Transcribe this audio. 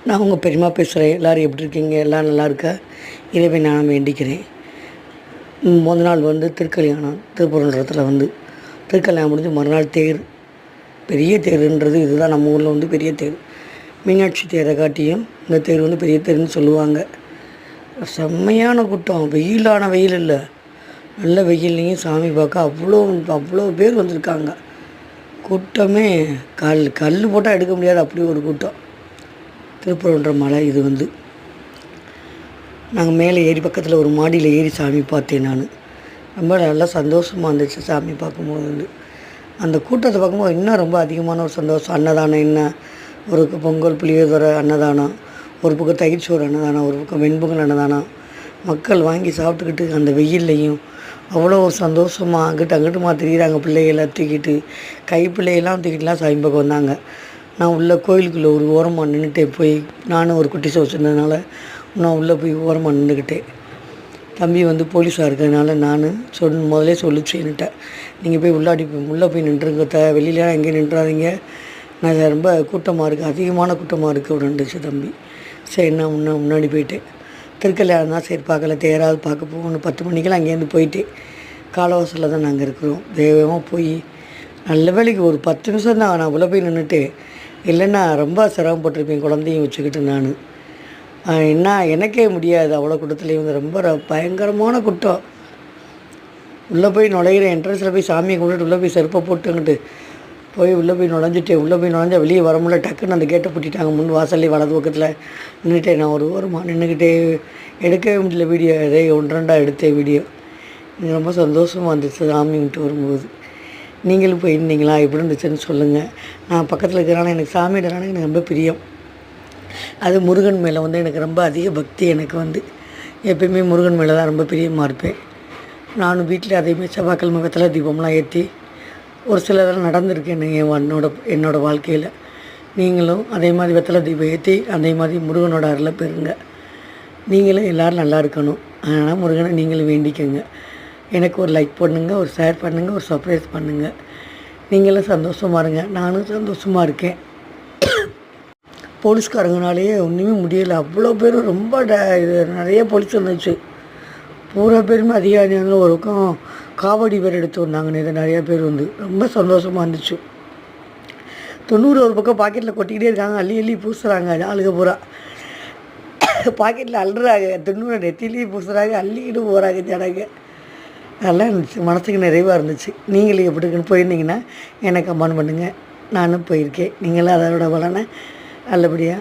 நான் உங்கள் பெரியம்மா பேசுகிறேன். எல்லோரும் எப்படி இருக்கீங்க? எல்லாம் நல்லா இருக்கா? இறைவனை நான் வேண்டிக்கிறேன். முதல் நாள் திருக்கல்யாணம் திருப்பரங்குன்றத்தில் திருக்கல்யாணம் முடிஞ்சு மறுநாள் தேர். பெரிய தேருன்றது இதுதான் நம்ம ஊரில் பெரிய தேர். மீனாட்சி தேரை காட்டியும் இந்த தேர் பெரிய தேர்னு சொல்லுவாங்க. செம்மையான கூட்டம். வெயிலான வெயில் இல்லை, நல்ல வெயில்லையும் சாமி பார்க்க அவ்வளோ பேர் வந்திருக்காங்க. கூட்டமே கல் போட்டால் எடுக்க முடியாது, அப்படி ஒரு கூட்டம். திருப்பரங்குன்ற மலை இது நாங்கள் மேலே ஏறி பக்கத்தில் ஒரு மாடியில் ஏறி சாமி பார்த்தேன். நான் ரொம்ப நல்லா சந்தோஷமாக இருந்துச்சு சாமி பார்க்கும்போது. அந்த கூட்டத்தை பார்க்கும்போது இன்னும் ரொம்ப அதிகமான ஒரு சந்தோஷம். அன்னதானம் என்ன, ஒரு பொங்கல் புளியோதரை அன்னதானம், ஒரு பக்கம் தயிர்ச்சோறு அன்னதானம், ஒரு பக்கம் வெண்பொங்கல் அன்னதானம். மக்கள் வாங்கி சாப்பிட்டுக்கிட்டு அந்த வெயில்லையும் அவ்வளோ ஒரு சந்தோஷமாக அங்கிட்டுமா திரியிறாங்க. பிள்ளைகளை தூக்கிட்டு, பிள்ளையெல்லாம் தூக்கிட்டுலாம் சாமி பார்க்க வந்தாங்க. நான் உள்ளே கோயிலுக்குள்ளே ஒரு ஓரமாக நின்றுட்டேன். போய் நானும் ஒரு குட்டி சோ வச்சுருந்ததுனால நான் உள்ளே போய் ஓரமாக நின்றுக்கிட்டேன். தம்பி போலீஸாக இருக்கிறதுனால நான் முதலே சொல்லிச்சுன்னுட்டேன், நீங்கள் போய் உள்ளே போய் நின்றுங்க, வெளியிலாம் எங்கேயும் நின்றாதீங்க, நான் ரொம்ப கூட்டமாக இருக்குது, அதிகமான கூட்டமாக இருக்குது அப்படின்ட்டுச்சு தம்பி. சரி, நான் முன்னாடி போயிட்டேன். திருக்கல்யாணம் தான், சரி பார்க்கல, தேராவது பார்க்க போகணும். 10 மணிக்கெல்லாம் அங்கேருந்து போயிட்டு காலவாசலில் தான் நாங்கள் இருக்கிறோம். வேகமாக போய் நல்ல வேலைக்கு ஒரு 10 நிமிஷம் தான் நான் உள்ளே போய் நின்றுட்டு, இல்லைன்னா ரொம்ப சிரமப்பட்டிருப்பேன் குழந்தையும் வச்சுக்கிட்டு. எனக்கே முடியாது அவ்வளோ கூட்டத்துலேயும். ரொம்ப பயங்கரமான கூட்டம். உள்ளே போய் நுழையிற என்ட்ரன்ஸில் போய் சாமியை கும்பிட்டு உள்ளே போய் செருப்பை போட்டுங்கிட்டு உள்ளே போய் நுழைஞ்சிட்டேன். உள்ளே போய் நுழைஞ்சா வெளியே வர முடியல. டக்குன்னு அந்த கேட்டை பூட்டிட்டாங்க. முன் வாசல்லே வலது பக்கத்தில் நின்றுட்டேன். நான் ஒரு ஓரமாக நின்றுக்கிட்டே எடுக்கவே முடியல வீடியோ. இதே 1-2 எடுத்தேன் வீடியோ. எனக்கு ரொம்ப சந்தோஷமாக இருந்துச்சு சாமி கும்பிட்டு வரும்போது. நீங்களும் போயிருந்தீங்களா? எப்படி இருந்துச்சுன்னு சொல்லுங்கள். நான் பக்கத்தில் இருக்கிறனால எனக்கு சாமியிடனால எனக்கு ரொம்ப பிரியம். அது முருகன் மேலே எனக்கு ரொம்ப அதிக பக்தி. எனக்கு எப்பயுமே முருகன் மேலே தான் ரொம்ப பிரியமாக இருப்பேன். நானும் வீட்டில் அதேமாதிரி செவ்வாய்க்கிழமை வெத்தலை தீபம்லாம் ஏற்றி ஒரு சிலதெல்லாம் நடந்திருக்கேன் என்னோடய வாழ்க்கையில். நீங்களும் அதே மாதிரி வெத்தலை தீபம் ஏற்றி அதே மாதிரி முருகனோட அருளை பெறுங்க. நீங்களும் எல்லோரும் நல்லா இருக்கணும். அதனால் முருகனை நீங்களும் வேண்டிக்கோங்க. எனக்கு ஒரு லைக் பண்ணுங்கள், ஒரு ஷேர் பண்ணுங்கள், ஒரு சர்ப்ரைஸ் பண்ணுங்கள். நீங்களும் சந்தோஷமாக இருங்க, நானும் சந்தோஷமாக இருக்கேன். போலீஸ்காரங்கனாலே ஒன்றுமே முடியலை. அவ்வளோ பேரும் ரொம்ப நிறைய போலீஸ் வந்துச்சு. பூரா பேருமே அதிகாரிகள். ஒரு பக்கம் காவடி பேர் எடுத்து வந்தாங்க. இது நிறையா பேர் ரொம்ப சந்தோஷமாக இருந்துச்சு. 90 ஒரு பக்கம் பாக்கெட்டில் கொட்டிக்கிட்டே இருக்காங்க. அள்ளி பூசுகிறாங்க. ஆளுக பூரா பாக்கெட்டில் அள்ளுறாங்க. 90 நெத்திலையும் பூசுகிறாங்க, அள்ளிக்கிட்டு போகிறாங்க ஜனங்க. நல்லா இருந்துச்சு, மனசுக்கு நிறைவாக இருந்துச்சு. நீங்களும் எப்படி இருக்குன்னு போயிருந்தீங்கன்னா எனக்கு கமெண்ட் பண்ணுங்கள். நானும் போயிருக்கேன். நீங்களும் அதோட பலனை நல்லபடியாக